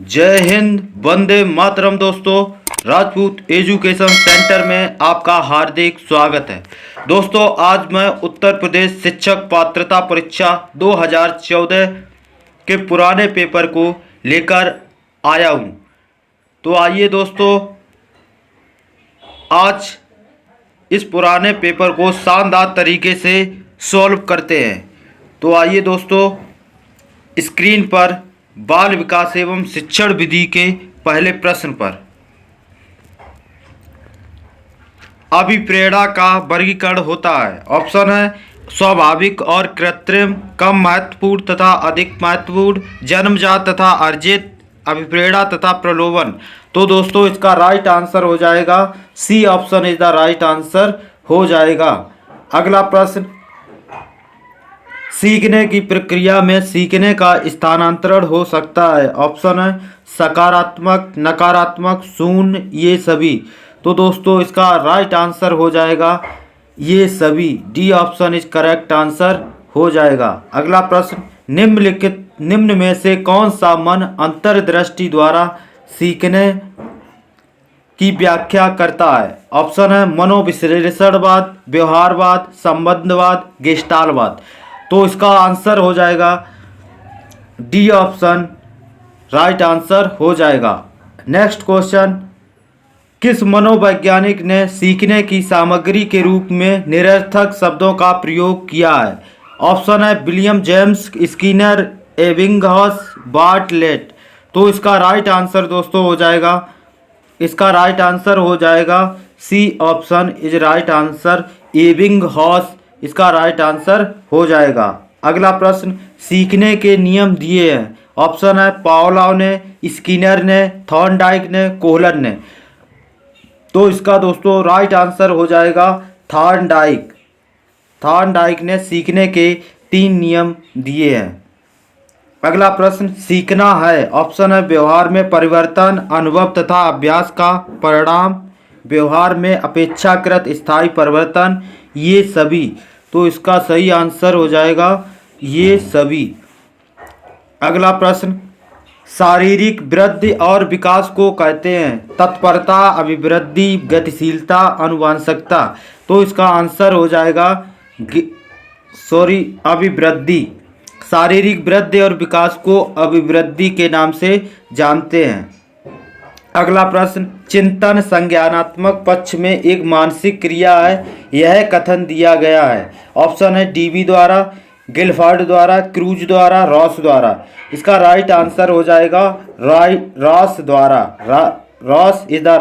जय हिंद, वंदे मातरम। दोस्तों, Rajput education centre में आपका हार्दिक स्वागत है। दोस्तों, आज मैं उत्तर प्रदेश शिक्षक पात्रता परीक्षा 2014 के पुराने पेपर को लेकर आया हूं। तो आइए दोस्तों, आज इस पुराने पेपर को शानदार तरीके से सॉल्व करते हैं। तो आइए दोस्तों, स्क्रीन पर बाल विकास एवं शिक्षण विधि के पहले प्रश्न पर अभिप्रेरणा का वर्गीकरण होता है। ऑप्शन है स्वाभाविक और कृत्रिम, कम महत्वपूर्ण तथा अधिक महत्वपूर्ण, जन्मजात तथा अर्जित, अभिप्रेरणा तथा प्रलोभन। तो दोस्तों, इसका राइट आंसर हो जाएगा C option is the right answer हो जाएगा। अगला प्रश्न, सीखने की प्रक्रिया में सीखने का स्थानांतरण हो सकता है। ऑप्शन है सकारात्मक, नकारात्मक, शून्य, ये सभी। तो दोस्तों, इसका राइट आंसर हो जाएगा ये सभी। D option is correct answer हो जाएगा। अगला प्रश्न, निम्न में से कौन सा मन अंतर्दृष्टि द्वारा सीखने की व्याख्या करता है। ऑप्शन है मनोविश्लेषणवाद, व्यवहारवाद, संबंधवाद, गेस्टाल्टवाद। तो इसका आंसर हो जाएगा डी ऑप्शन राइट आंसर हो जाएगा। नेक्स्ट क्वेश्चन, किस मनोवैज्ञानिक ने सीखने की सामग्री के रूप में निरर्थक शब्दों का प्रयोग किया है। ऑप्शन है William James Skinner, Ebbinghaus, Bartlett. तो इसका राइट आंसर दोस्तों हो जाएगा, इसका राइट आंसर हो जाएगा C option is right answer, Ebbinghaus इसका राइट आंसर हो जाएगा। अगला प्रश्न, सीखने के नियम दिए हैं। ऑप्शन है पावलोव ने, स्किनर ने, थॉर्नडाइक ने, कोहलर ने। तो इसका दोस्तों राइट आंसर हो जाएगा थॉर्नडाइक। थॉर्नडाइक ने सीखने के 3 नियम दिए हैं। अगला प्रश्न, सीखना है। ऑप्शन है व्यवहार में परिवर्तन, अनुभव तथा अभ्यास का परिणाम, व्यवहार में अपेक्षाकृत स्थायी परिवर्तन, ये सभी। तो इसका सही आंसर हो जाएगा ये सभी। अगला प्रश्न, शारीरिक वृद्धि और विकास को कहते हैं तत्परता, अभिवृद्धि, गतिशीलता, अनुवांशिकता। तो इसका आंसर हो जाएगा अभिवृद्धि। शारीरिक वृद्धि और विकास को अभिवृद्धि के नाम से जानते हैं। अगला प्रश्न, चिंतन संज्ञानात्मक पक्ष में एक मानसिक क्रिया है, यह कथन दिया गया है। ऑप्शन है डीबी द्वारा, गिलफर्ड द्वारा, क्रूज द्वारा, रॉस द्वारा। इसका राइट आंसर हो जाएगा रॉस द्वारा। Ross is the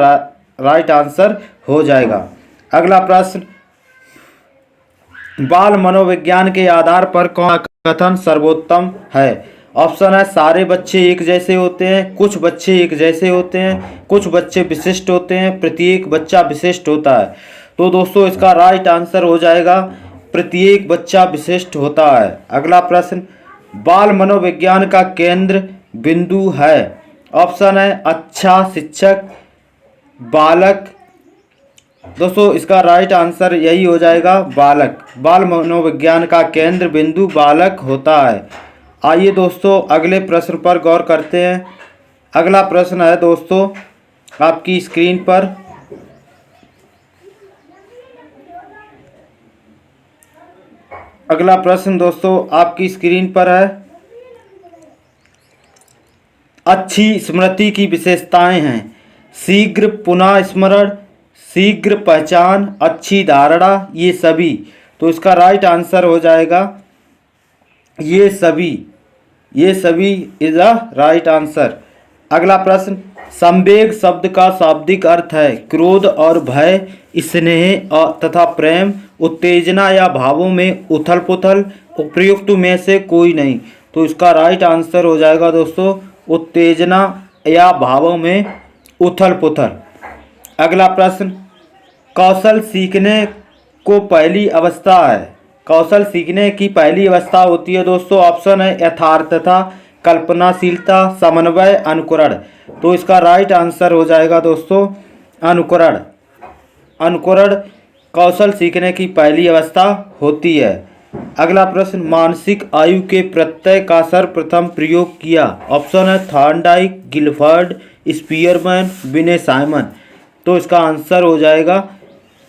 right answer हो जाएगा। अगला प्रश्न, बाल मनोविज्ञान के आधार पर कौन कथन सर्वोत्तम है। ऑप्शन है सारे बच्चे एक जैसे होते हैं, कुछ बच्चे एक जैसे होते हैं, कुछ बच्चे विशिष्ट होते हैं, प्रत्येक बच्चा विशिष्ट होता है। तो दोस्तों, इसका राइट आंसर हो जाएगा प्रत्येक बच्चा विशिष्ट होता है। अगला प्रश्न, बाल मनोविज्ञान का केंद्र बिंदु है। ऑप्शन है अच्छा शिक्षक, बालक। दोस्तों, इसका राइट आंसर यही हो जाएगा बालक। बाल मनोविज्ञान का केंद्र बिंदु बालक होता है। आइए दोस्तों, अगले प्रश्न पर गौर करते हैं। अगला प्रश्न है दोस्तों आपकी स्क्रीन पर, अगला प्रश्न दोस्तों आपकी स्क्रीन पर है, अच्छी स्मृति की विशेषताएं हैं शीघ्र पुनः स्मरण, शीघ्र पहचान, अच्छी धारणा, ये सभी। तो इसका राइट आंसर हो जाएगा ये सभी। ये सभी इज द राइट आंसर। अगला प्रश्न, संवेग शब्द का शाब्दिक अर्थ है क्रोध और भय, स्नेह तथा प्रेम, उत्तेजना या भावों में उथल पुथल, उपयुक्त में से कोई नहीं। तो इसका राइट आंसर हो जाएगा दोस्तों उत्तेजना या भावों में उथल पुथल। अगला प्रश्न, कौशल सीखने को पहली अवस्था है। कौशल सीखने की पहली अवस्था होती है दोस्तों। ऑप्शन है यथार्थता, कल्पनाशीलता, समन्वय, अनुकरण। तो इसका राइट आंसर हो जाएगा दोस्तों अनुकरण। अनुकरण कौशल सीखने की पहली अवस्था होती है। अगला प्रश्न, मानसिक आयु के प्रत्यय का सर्वप्रथम प्रयोग किया। ऑप्शन है थॉर्नडाइक, गिलफर्ड, स्पीयरमैन, विने साइमन। तो इसका आंसर हो जाएगा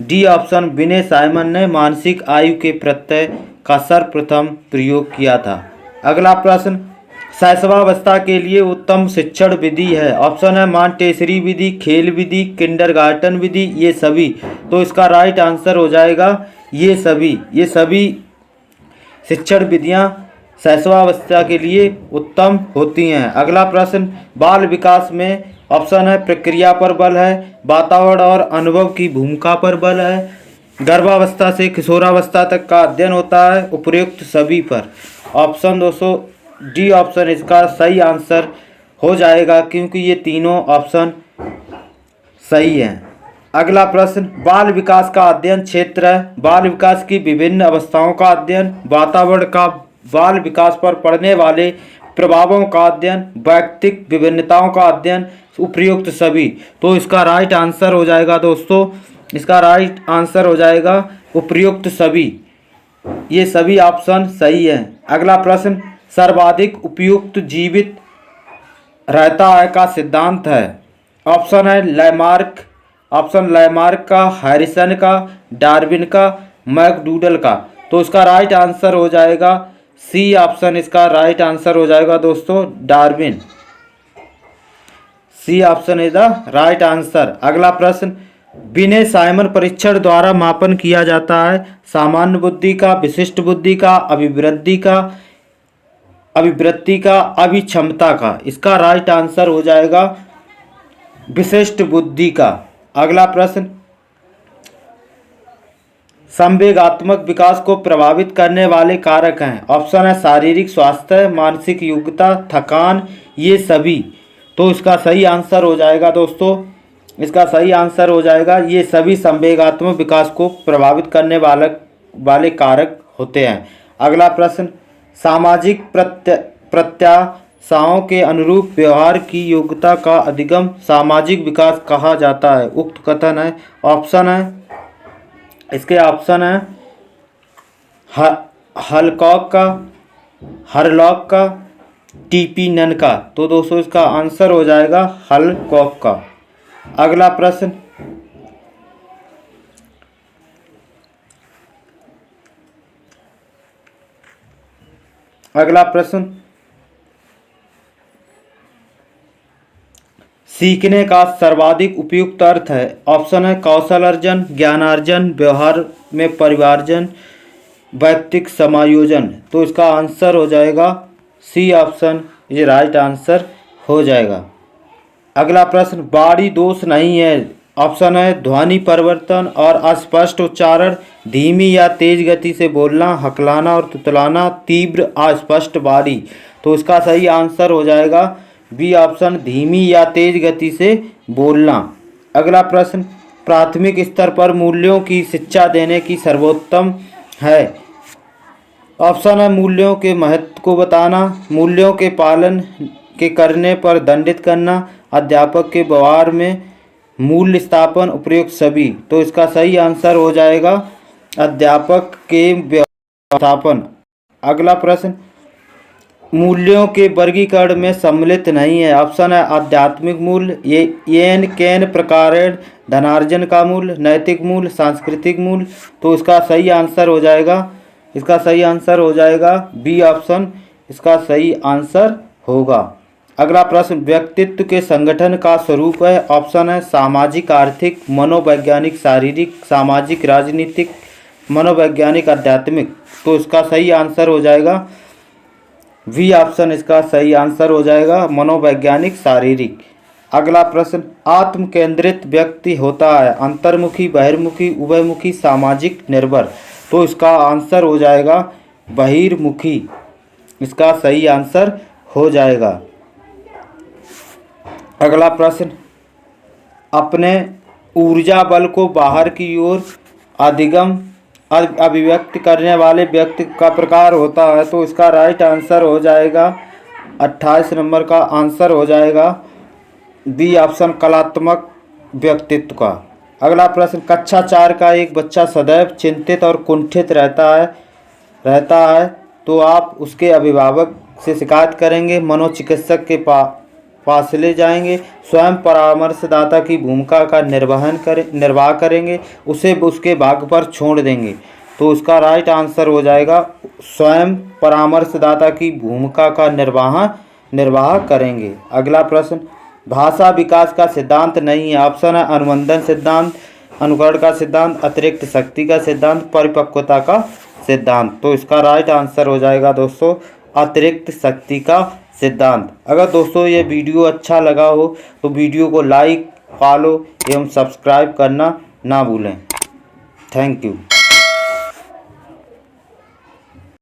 डी ऑप्शन, विने साइमन ने मानसिक आयु के प्रत्यय का सर्वप्रथम प्रयोग किया था। अगला प्रश्न, शैशवावस्था के लिए उत्तम शिक्षण विधि है। ऑप्शन है मॉन्टेसरी विधि, खेल विधि, किंडरगार्टन विधि, ये सभी। तो इसका राइट आंसर हो जाएगा ये सभी शिक्षण विधियां शैशवावस्था के लिए उत्तम होती हैं। अगला प्रश्न, बाल विकास में ऑप्शन है प्रक्रिया पर बल है, वातावरण और अनुभव की भूमिका पर बल है, गर्भावस्था से किशोरावस्था तक का अध्ययन होता है, उपयुक्त सभी पर। ऑप्शन दोस्तों डी ऑप्शन इसका सही आंसर हो जाएगा, क्योंकि ये तीनों ऑप्शन सही हैं। अगला प्रश्न, बाल विकास का अध्ययन क्षेत्र है। बाल विकास की विभिन्न अवस्थाओं का अध्ययन, वातावरण का बाल विकास पर पड़ने वाले प्रभावों का अध्ययन, वैयक्तिक विभिन्नताओं का अध्ययन, उपयुक्त सभी। तो इसका राइट आंसर हो जाएगा दोस्तों, इसका राइट आंसर हो जाएगा उपयुक्त सभी। ये सभी ऑप्शन सही हैं। अगला प्रश्न, सर्वाधिक उपयुक्त जीवित रहता है का सिद्धांत है। ऑप्शन है लैमार्क, ऑप्शन लैमार्क का, हैरिसन का, डार्विन का, मैकडूडल का। तो इसका राइट आंसर हो जाएगा सी ऑप्शन, इसका राइट आंसर हो जाएगा दोस्तों Darwin. C option is the right answer. अगला प्रश्न, विने साइमन परीक्षण द्वारा मापन किया जाता है सामान्य बुद्धि का, विशिष्ट बुद्धि का, अभिवृत्ति का, अभिक्षमता का। इसका राइट आंसर हो जाएगा विशिष्ट बुद्धि का। अगला प्रश्न, संवेगात्मक विकास को प्रभावित करने वाले कारक हैं। ऑप्शन है शारीरिक स्वास्थ्य, मानसिक योग्यता, थकान, ये सभी। तो इसका सही आंसर हो जाएगा दोस्तों, इसका सही आंसर हो जाएगा ये सभी संवेगात्मक विकास को प्रभावित करने वाले कारक होते हैं। अगला प्रश्न, सामाजिक प्रत्याशाओं के अनुरूप व्यवहार की योग्यता का अधिगम सामाजिक विकास कहा जाता है। उक्त कथन है। ऑप्शन है इसके ऑप्शन है हलकॉक का, हरलॉक का, टीपी नन का। तो दोस्तों इसका आंसर हो जाएगा हलकॉक का। अगला प्रश्न, सीखने का सर्वाधिक उपयुक्त अर्थ है। ऑप्शन है कौशल अर्जन, ज्ञानार्जन, व्यवहार में परिवार्जन, वैयक्तिक समायोजन। तो इसका आंसर हो जाएगा सी ऑप्शन, ये राइट आंसर हो जाएगा। अगला प्रश्न, बाड़ी दोष नहीं है। ऑप्शन है ध्वनि परिवर्तन और अस्पष्ट उच्चारण, धीमी या तेज गति से बोलना, हकलाना और तुतलाना, तीव्र अस्पष्ट बाड़ी। तो इसका सही आंसर हो जाएगा बी ऑप्शन, धीमी या तेज गति से बोलना। अगला प्रश्न, प्राथमिक स्तर पर मूल्यों की शिक्षा देने की सर्वोत्तम है। ऑप्शन है मूल्यों के महत्व को बताना, मूल्यों के पालन के करने पर दंडित करना, अध्यापक के व्यवहार में मूल्य स्थापन, उपयुक्त सभी। तो इसका सही आंसर हो जाएगा अध्यापक के व्यवस्थापन। अगला प्रश्न, मूल्यों के वर्गीकरण में सम्मिलित नहीं है। ऑप्शन है आध्यात्मिक मूल्य, येन केन प्रकारेण, धनार्जन का मूल्य, नैतिक मूल्य, सांस्कृतिक मूल्य। तो इसका सही आंसर हो जाएगा, इसका सही आंसर हो जाएगा बी ऑप्शन, इसका सही आंसर होगा। अगला प्रश्न, व्यक्तित्व के संगठन का स्वरूप है। ऑप्शन है सामाजिक, आर्थिक, मनोवैज्ञानिक, शारीरिक, सामाजिक, राजनीतिक, मनोवैज्ञानिक, आध्यात्मिक। तो इसका सही आंसर हो जाएगा वी ऑप्शन, इसका सही आंसर हो जाएगा मनोवैज्ञानिक, शारीरिक। अगला प्रश्न, आत्म केंद्रित व्यक्ति होता है अंतर्मुखी, बहिर्मुखी, उभयमुखी, सामाजिक, निर्भर। तो इसका आंसर हो जाएगा बहिर्मुखी, इसका सही आंसर हो जाएगा। अगला प्रश्न, अपने ऊर्जा बल को बाहर की ओर अधिगम अभिव्यक्त करने वाले व्यक्ति का प्रकार होता है। तो इसका राइट आंसर हो जाएगा 28 नंबर का आंसर हो जाएगा बी ऑप्शन, कलात्मक व्यक्तित्व का। अगला प्रश्न, कक्षा 4 का एक बच्चा सदैव चिंतित और कुंठित रहता है। रहता है तो आप उसके अभिभावक से शिकायत करेंगे, मनोचिकित्सक के पास ले जाएंगे, स्वयं परामर्शदाता की भूमिका का निर्वाह करेंगे, उसे उसके भाग्य पर छोड़ देंगे। तो इसका राइट आंसर हो जाएगा स्वयं परामर्शदाता की भूमिका का निर्वाह करेंगे। अगला प्रश्न, भाषा विकास का सिद्धांत नहीं है। ऑप्शन है अनुबंधन सिद्धांत, अनुकरण का सिद्धांत, अतिरिक्त शक्ति का सिद्धांत, परिपक्वता का सिद्धांत। तो इसका राइट आंसर हो जाएगा दोस्तों अतिरिक्त शक्ति का सिद्धांत। अगर दोस्तों ये वीडियो अच्छा लगा हो तो वीडियो को लाइक, फॉलो एवं सब्सक्राइब करना ना भूलें। Thank you.